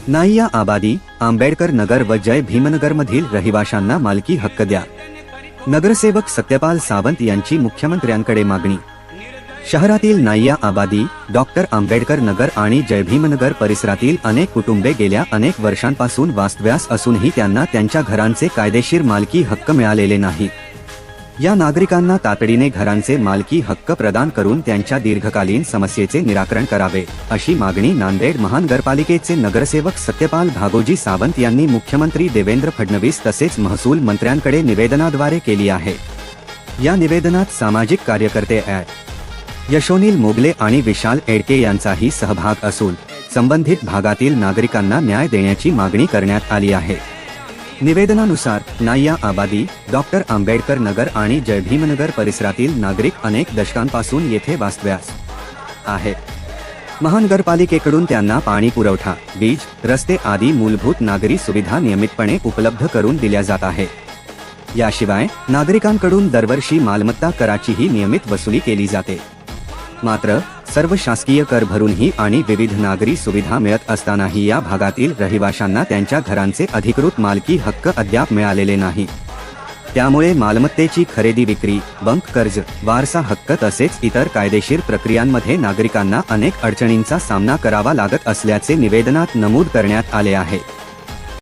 नाईया आबादी, आंबेडकर नगर व जय भीमनगरमधील रहिवाशांना मालकी हक्क द्या. नगरसेवक सत्यपाल सावंत यांची मुख्यमंत्र्यांकडे मागणी. शहरातील नाईया आबादी, डॉक्टर आंबेडकर नगर आणि जय भीमनगर परिसरातील अनेक कुटुंबे गेल्या अनेक वर्षांपासून वास्तव्यास असूनही त्यांना त्यांच्या घरांचे कायदेशीर मालकी हक्क मिळालेले नाहीत. या नागरिकांना तातडीने घरांचे मालकी हक्क प्रदान करून त्यांच्या दीर्घकालीन समस्येचे निराकरण करावे, अशी मागणी नांदेड महानगरपालिकेचे नगरसेवक सत्यपाल भागोजी सावंत यांनी मुख्यमंत्री देवेंद्र फडणवीस तसेच महसूल मंत्र्यांकडे निवेदनाद्वारे केली आहे. या निवेदनात सामाजिक कार्यकर्ते यशोनील मोगले आणि विशाल एडके यांचाही सहभाग असून संबंधित भागातील नागरिकांना न्याय देण्याची मागणी करण्यात आली आहे. निवेदनानुसार नाईया आबादी, डॉक्टर आंबेडकर नगर आणि जय भीमनगर परिसरातील नागरिक अनेक दशकांपासून येथे वास्तव्यास आहेत. महानगरपालिकेकडून त्यांना पाणी पुरवठा, वीज, रस्ते आदी मूलभूत नागरी सुविधा नियमितपणे उपलब्ध करून दिल्या जात आहेत. याशिवाय नागरिकांकडून दरवर्षी मालमत्ता कराचीही नियमित वसुली केली जाते. मात्र सर्व शासकीय कर भरूनही आणि विविध नागरी सुविधा मिळत असतानाही या भागातील रहिवाशांना त्यांच्या घरांचे अधिकृत मालकी हक्क अद्याप मिळालेले नाही. त्यामुळे मालमत्तेची खरेदी विक्री, बंक कर्ज, वारसा हक्क तसेच इतर कायदेशीर प्रक्रियांमध्ये नागरिकांना अनेक अडचणींचा सामना करावा लागत असल्याचे निवेदनात नमूद करण्यात आले आहे.